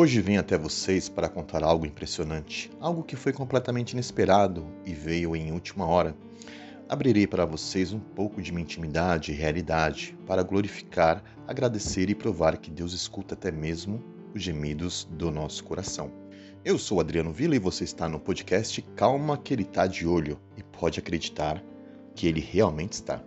Hoje venho até vocês para contar algo impressionante, algo que foi completamente inesperado e veio em última hora. Abrirei para vocês um pouco de minha intimidade e realidade para glorificar, agradecer e provar que Deus escuta até mesmo os gemidos do nosso coração. Eu sou Adriano Villa e você está no podcast Calma que ele tá de olho e pode acreditar que ele realmente está.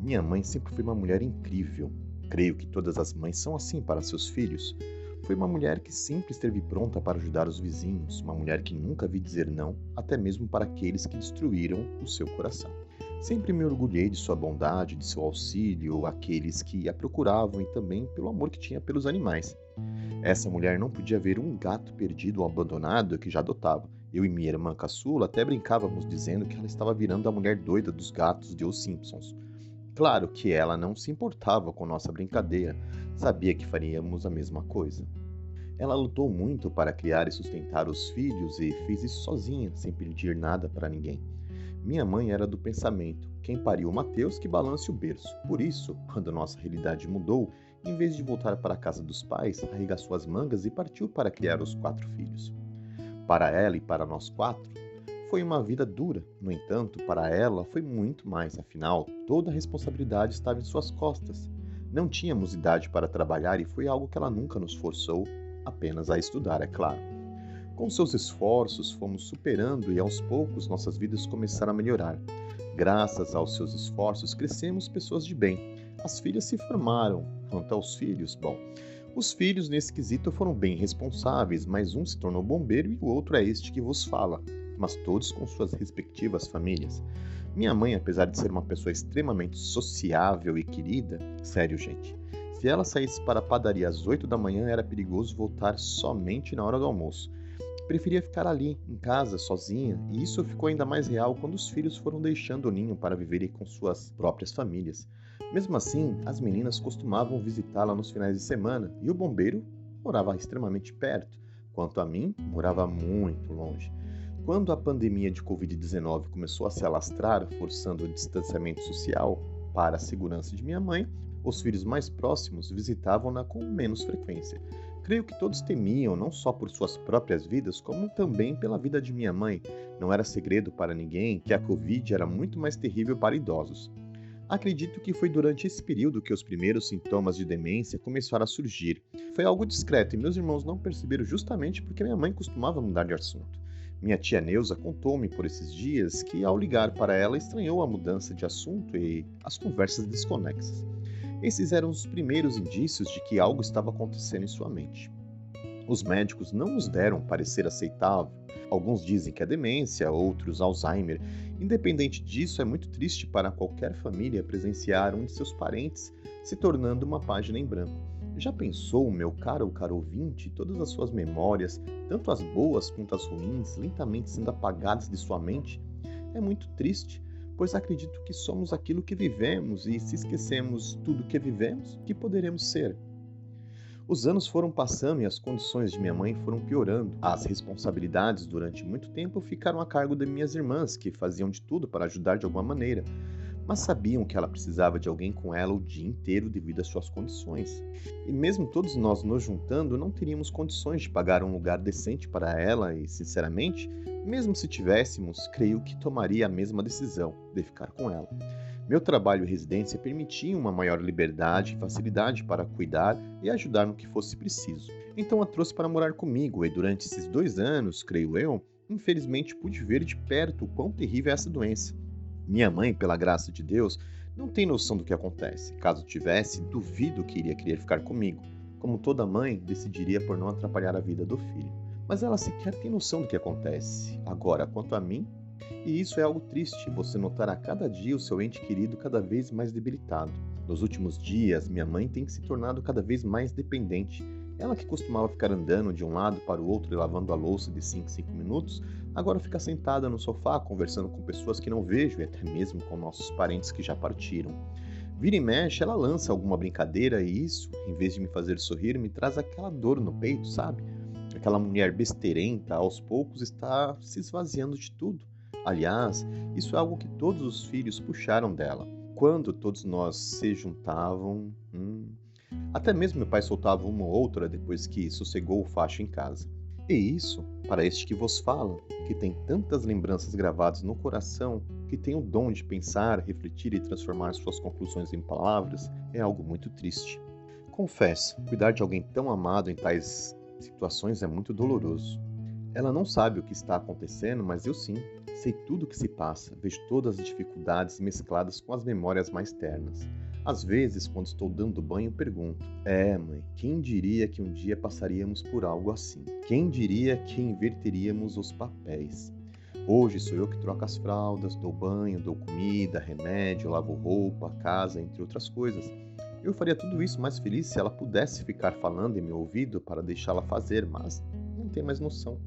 Minha mãe sempre foi uma mulher incrível. Creio que todas as mães são assim para seus filhos. Foi uma mulher que sempre esteve pronta para ajudar os vizinhos, uma mulher que nunca vi dizer não, até mesmo para aqueles que destruíram o seu coração. Sempre me orgulhei de sua bondade, de seu auxílio, àqueles que a procuravam e também pelo amor que tinha pelos animais. Essa mulher não podia ver um gato perdido ou abandonado que já adotava. Eu e minha irmã caçula até brincávamos dizendo que ela estava virando a mulher doida dos gatos de Os Simpsons. Claro que ela não se importava com nossa brincadeira, sabia que faríamos a mesma coisa. Ela lutou muito para criar e sustentar os filhos e fez isso sozinha, sem pedir nada para ninguém. Minha mãe era do pensamento: quem pariu Mateus que balance o berço. Por isso, quando nossa realidade mudou, em vez de voltar para a casa dos pais, arregaçou as mangas e partiu para criar os 4 filhos. Para ela e para nós 4, foi uma vida dura. No entanto, para ela foi muito mais, afinal, toda a responsabilidade estava em suas costas. Não tínhamos idade para trabalhar e foi algo que ela nunca nos forçou, apenas a estudar, é claro. Com seus esforços, fomos superando e aos poucos nossas vidas começaram a melhorar. Graças aos seus esforços, crescemos pessoas de bem. As filhas se formaram. Quanto aos filhos, bom, os filhos nesse quesito foram bem responsáveis, mas um se tornou bombeiro e o outro é este que vos fala, mas todos com suas respectivas famílias. Minha mãe, apesar de ser uma pessoa extremamente sociável e querida, sério, gente, se ela saísse para a padaria às 8 da manhã, era perigoso voltar somente na hora do almoço. Preferia ficar ali, em casa, sozinha, e isso ficou ainda mais real quando os filhos foram deixando o ninho para viverem com suas próprias famílias. Mesmo assim, as meninas costumavam visitá-la nos finais de semana, e o bombeiro morava extremamente perto. Quanto a mim, morava muito longe. Quando a pandemia de Covid-19 começou a se alastrar, forçando o distanciamento social para a segurança de minha mãe, os filhos mais próximos visitavam-na com menos frequência. Creio que todos temiam, não só por suas próprias vidas, como também pela vida de minha mãe. Não era segredo para ninguém que a Covid era muito mais terrível para idosos. Acredito que foi durante esse período que os primeiros sintomas de demência começaram a surgir. Foi algo discreto e meus irmãos não perceberam justamente porque minha mãe costumava mudar de assunto. Minha tia Neuza contou-me por esses dias que, ao ligar para ela, estranhou a mudança de assunto e as conversas desconexas. Esses eram os primeiros indícios de que algo estava acontecendo em sua mente. Os médicos não nos deram um parecer aceitável. Alguns dizem que é demência, outros Alzheimer. Independente disso, é muito triste para qualquer família presenciar um de seus parentes se tornando uma página em branco. Já pensou, meu caro ou caro ouvinte, todas as suas memórias, tanto as boas quanto as ruins, lentamente sendo apagadas de sua mente? É muito triste, pois acredito que somos aquilo que vivemos e se esquecemos tudo que vivemos, que poderemos ser? Os anos foram passando e as condições de minha mãe foram piorando. As responsabilidades durante muito tempo ficaram a cargo de minhas irmãs, que faziam de tudo para ajudar de alguma maneira, mas sabiam que ela precisava de alguém com ela o dia inteiro devido às suas condições. E mesmo todos nós nos juntando, não teríamos condições de pagar um lugar decente para ela e, sinceramente, mesmo se tivéssemos, creio que tomaria a mesma decisão, de ficar com ela. Meu trabalho e residência permitiam uma maior liberdade e facilidade para cuidar e ajudar no que fosse preciso. Então a trouxe para morar comigo e durante esses 2 anos, creio eu, infelizmente pude ver de perto o quão terrível é essa doença. Minha mãe, pela graça de Deus, não tem noção do que acontece. Caso tivesse, duvido que iria querer ficar comigo. Como toda mãe, decidiria por não atrapalhar a vida do filho. Mas ela sequer tem noção do que acontece. Agora, quanto a mim, E isso é algo triste, você notar a cada dia o seu ente querido cada vez mais debilitado. Nos últimos dias, minha mãe tem se tornado cada vez mais dependente. Ela que costumava ficar andando de um lado para o outro e lavando a louça de 5 em 5 minutos, agora fica sentada no sofá conversando com pessoas que não vejo e até mesmo com nossos parentes que já partiram. Vira e mexe, ela lança alguma brincadeira e isso, em vez de me fazer sorrir, me traz aquela dor no peito, sabe? Aquela mulher besteirenta, aos poucos, está se esvaziando de tudo. Aliás, isso é algo que todos os filhos puxaram dela. Quando todos nós se juntavam, até mesmo meu pai soltava uma ou outra depois que sossegou o facho em casa. E isso, para este que vos fala, que tem tantas lembranças gravadas no coração, que tem o dom de pensar, refletir e transformar suas conclusões em palavras, é algo muito triste. Confesso, cuidar de alguém tão amado em tais situações é muito doloroso. Ela não sabe o que está acontecendo, mas eu sim. Sei tudo o que se passa, vejo todas as dificuldades mescladas com as memórias mais ternas. Às vezes, quando estou dando banho, pergunto: mãe, quem diria que um dia passaríamos por algo assim? Quem diria que inverteríamos os papéis? Hoje sou eu que troco as fraldas, dou banho, dou comida, remédio, lavo roupa, casa, entre outras coisas. Eu faria tudo isso mais feliz se ela pudesse ficar falando em meu ouvido para deixá-la fazer, mas não tem mais noção.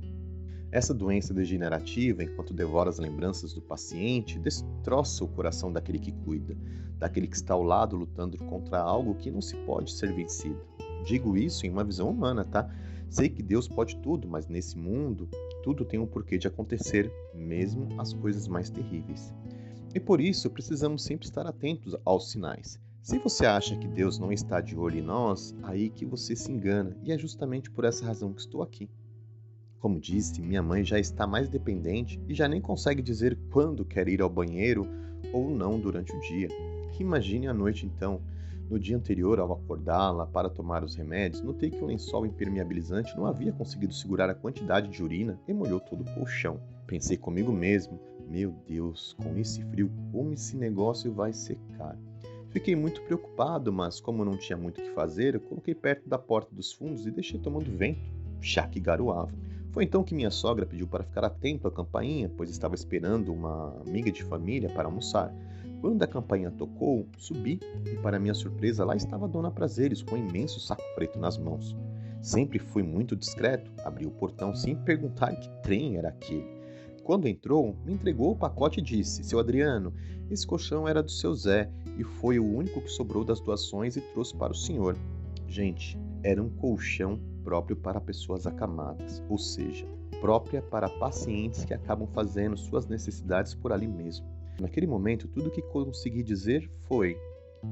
Essa doença degenerativa, enquanto devora as lembranças do paciente, destroça o coração daquele que cuida, daquele que está ao lado lutando contra algo que não se pode ser vencido. Digo isso em uma visão humana, tá? Sei que Deus pode tudo, mas nesse mundo, tudo tem um porquê de acontecer, mesmo as coisas mais terríveis. E por isso, precisamos sempre estar atentos aos sinais. Se você acha que Deus não está de olho em nós, aí que você se engana, e é justamente por essa razão que estou aqui. Como disse, minha mãe já está mais dependente e já nem consegue dizer quando quer ir ao banheiro ou não durante o dia. Imagine a noite então. No dia anterior, ao acordá-la para tomar os remédios, notei que o lençol impermeabilizante não havia conseguido segurar a quantidade de urina e molhou todo o colchão. Pensei comigo mesmo: meu Deus, com esse frio, como esse negócio vai secar? Fiquei muito preocupado, mas como não tinha muito o que fazer, eu coloquei perto da porta dos fundos e deixei tomando vento, já que garoava. Foi então que minha sogra pediu para ficar atento à campainha, pois estava esperando uma amiga de família para almoçar. Quando a campainha tocou, subi e, para minha surpresa, lá estava a Dona Prazeres com um imenso saco preto nas mãos. Sempre fui muito discreto, abri o portão sem perguntar que trem era aquele. Quando entrou, me entregou o pacote e disse: Seu Adriano, esse colchão era do seu Zé e foi o único que sobrou das doações e trouxe para o senhor. Gente, era um colchão próprio para pessoas acamadas, ou seja, própria para pacientes que acabam fazendo suas necessidades por ali mesmo. Naquele momento, tudo o que consegui dizer foi: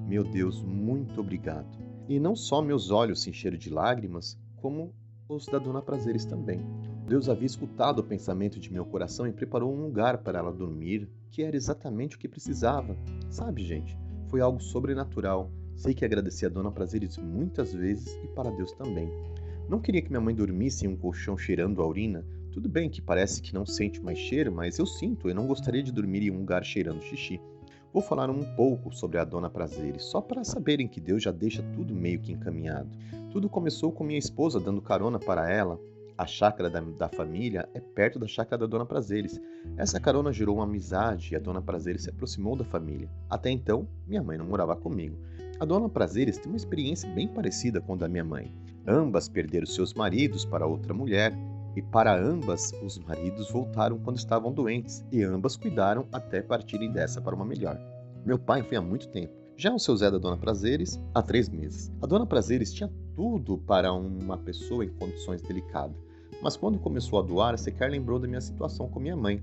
meu Deus, muito obrigado. E não só meus olhos se encheram de lágrimas, como os da Dona Prazeres também. Deus havia escutado o pensamento de meu coração e preparou um lugar para ela dormir, que era exatamente o que precisava. Sabe, gente, foi algo sobrenatural. Sei que agradeci a Dona Prazeres muitas vezes e para Deus também. Não queria que minha mãe dormisse em um colchão cheirando a urina. Tudo bem que parece que não sente mais cheiro, mas eu sinto. Eu não gostaria de dormir em um lugar cheirando xixi. Vou falar um pouco sobre a Dona Prazeres, só para saberem que Deus já deixa tudo meio que encaminhado. Tudo começou com minha esposa dando carona para ela. A chácara da família é perto da chácara da Dona Prazeres. Essa carona gerou uma amizade e a Dona Prazeres se aproximou da família. Até então, minha mãe não morava comigo. A Dona Prazeres tem uma experiência bem parecida com a da minha mãe. Ambas perderam seus maridos para outra mulher, e para ambas os maridos voltaram quando estavam doentes, e ambas cuidaram até partirem dessa para uma melhor. Meu pai foi há muito tempo. Já o seu Zé da Dona Prazeres, há 3 meses. A Dona Prazeres tinha tudo para uma pessoa em condições delicadas, mas quando começou a doar, sequer lembrou da minha situação com minha mãe.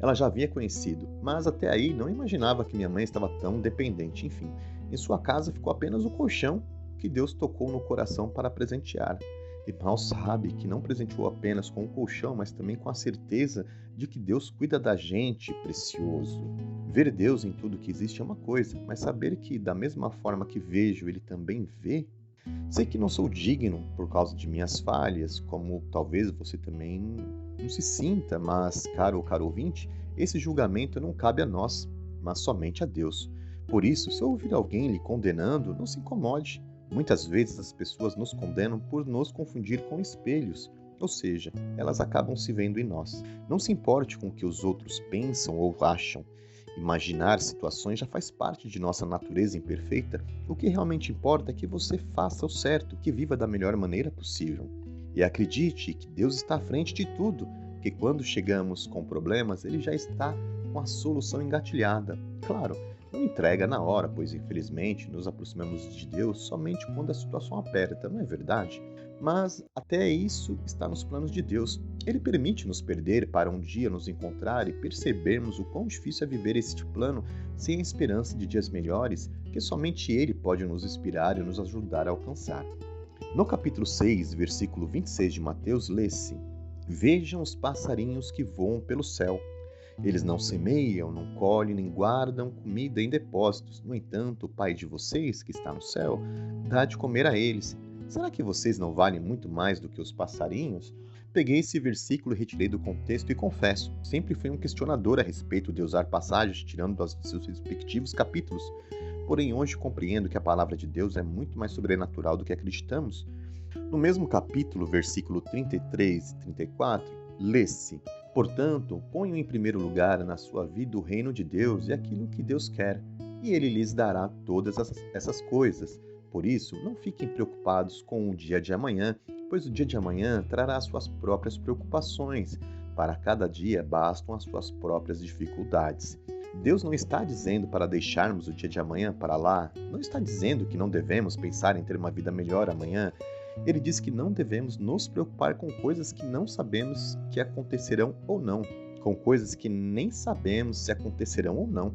Ela já havia conhecido, mas até aí não imaginava que minha mãe estava tão dependente. Enfim, em sua casa ficou apenas o colchão que Deus tocou no coração para presentear. E mal sabe que não presenteou apenas com o colchão, mas também com a certeza de que Deus cuida da gente, precioso. Ver Deus em tudo que existe é uma coisa, mas saber que da mesma forma que vejo, Ele também vê. Sei que não sou digno por causa de minhas falhas, como talvez você também não se sinta, mas, caro ouvinte, esse julgamento não cabe a nós, mas somente a Deus. Por isso, se ouvir alguém lhe condenando, não se incomode. Muitas vezes as pessoas nos condenam por nos confundir com espelhos. ou seja, elas acabam se vendo em nós. Não se importe com o que os outros pensam ou acham. Imaginar situações já faz parte de nossa natureza imperfeita. O que realmente importa é que você faça o certo, que viva da melhor maneira possível. E acredite que Deus está à frente de tudo, que quando chegamos com problemas, Ele já está com a solução engatilhada. Claro, não entrega na hora, pois infelizmente nos aproximamos de Deus somente quando a situação aperta, não é verdade? Mas até isso está nos planos de Deus. Ele permite nos perder para um dia nos encontrar e percebermos o quão difícil é viver este plano sem a esperança de dias melhores, que somente Ele pode nos inspirar e nos ajudar a alcançar. No capítulo 6, versículo 26 de Mateus, lê-se: Vejam os passarinhos que voam pelo céu. Eles não semeiam, não colhem, nem guardam comida em depósitos. No entanto, o Pai de vocês, que está no céu, dá de comer a eles. Será que vocês não valem muito mais do que os passarinhos? Peguei esse versículo e retirei do contexto e confesso, sempre fui um questionador a respeito de usar passagens tirando dos seus respectivos capítulos. Porém, hoje compreendo que a palavra de Deus é muito mais sobrenatural do que acreditamos. No mesmo capítulo, versículo 33 e 34, lê-se: Portanto, ponham em primeiro lugar na sua vida o reino de Deus e aquilo que Deus quer, e Ele lhes dará todas essas coisas. Por isso, não fiquem preocupados com o dia de amanhã, pois o dia de amanhã trará suas próprias preocupações. Para cada dia bastam as suas próprias dificuldades. Deus não está dizendo para deixarmos o dia de amanhã para lá, não está dizendo que não devemos pensar em ter uma vida melhor amanhã. Ele diz que não devemos nos preocupar com coisas que não sabemos que acontecerão ou não, com coisas que nem sabemos se acontecerão ou não.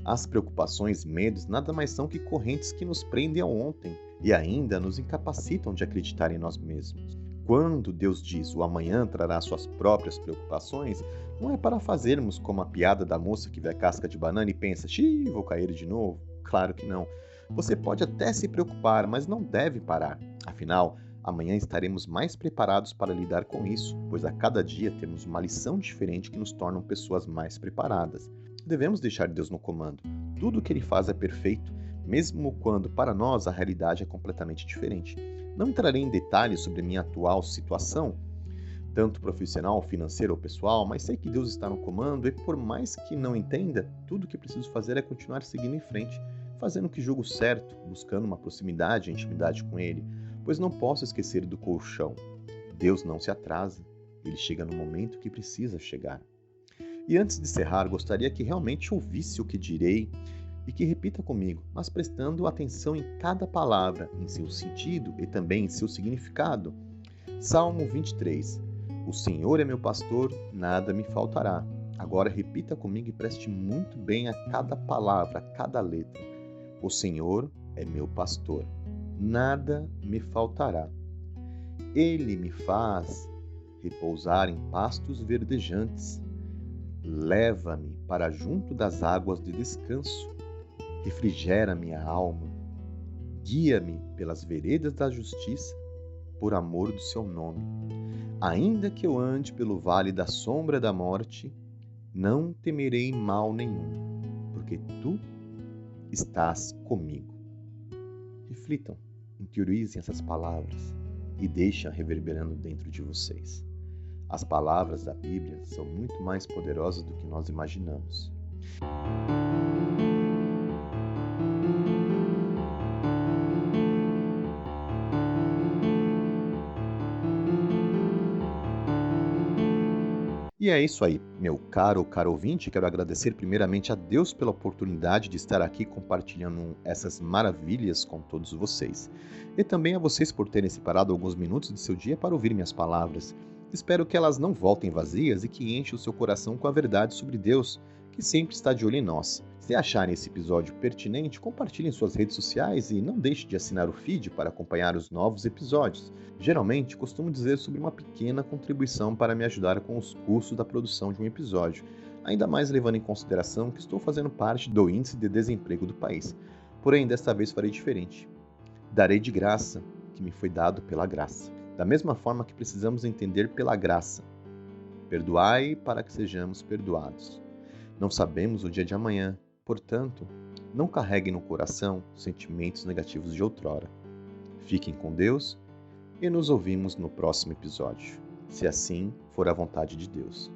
As preocupações e medos nada mais são que correntes que nos prendem ao ontem e ainda nos incapacitam de acreditar em nós mesmos. Quando Deus diz o amanhã trará suas próprias preocupações, não é para fazermos como a piada da moça que vê a casca de banana e pensa: xiii, vou cair de novo. Claro que não. Você pode até se preocupar, mas não deve parar. Afinal, amanhã estaremos mais preparados para lidar com isso, pois a cada dia temos uma lição diferente que nos torna pessoas mais preparadas. Devemos deixar Deus no comando. Tudo o que Ele faz é perfeito, mesmo quando para nós a realidade é completamente diferente. Não entrarei em detalhes sobre minha atual situação, tanto profissional, financeira ou pessoal, mas sei que Deus está no comando e por mais que não entenda, tudo o que preciso fazer é continuar seguindo em frente, fazendo o que julgo certo, buscando uma proximidade e intimidade com Ele, pois não posso esquecer do colchão. Deus não se atrasa, Ele chega no momento que precisa chegar. E antes de encerrar, gostaria que realmente ouvisse o que direi e que repita comigo, mas prestando atenção em cada palavra, em seu sentido e também em seu significado. Salmo 23. O Senhor é meu pastor, nada me faltará. Agora repita comigo e preste muito bem a cada palavra, a cada letra. O Senhor é meu pastor, nada me faltará. Ele me faz repousar em pastos verdejantes. Leva-me para junto das águas de descanso. Refrigera minha alma. Guia-me pelas veredas da justiça, por amor do seu nome. Ainda que eu ande pelo vale da sombra da morte, não temerei mal nenhum, porque tu estás comigo. Reflitam, interiorizem essas palavras e deixem reverberando dentro de vocês. As palavras da Bíblia são muito mais poderosas do que nós imaginamos. E é isso aí, meu caro ou caro ouvinte. Quero agradecer primeiramente a Deus pela oportunidade de estar aqui compartilhando essas maravilhas com todos vocês. E também a vocês por terem separado alguns minutos de seu dia para ouvir minhas palavras. Espero que elas não voltem vazias e que enchem o seu coração com a verdade sobre Deus, que sempre está de olho em nós. Se acharem esse episódio pertinente, compartilhem em suas redes sociais e não deixe de assinar o feed para acompanhar os novos episódios. Geralmente, costumo dizer sobre uma pequena contribuição para me ajudar com os custos da produção de um episódio, ainda mais levando em consideração que estou fazendo parte do índice de desemprego do país. Porém, desta vez farei diferente. Darei de graça que me foi dado pela graça. Da mesma forma que precisamos entender pela graça. Perdoai para que sejamos perdoados. Não sabemos o dia de amanhã, portanto, não carreguem no coração sentimentos negativos de outrora. Fiquem com Deus e nos ouvimos no próximo episódio. se assim for a vontade de Deus.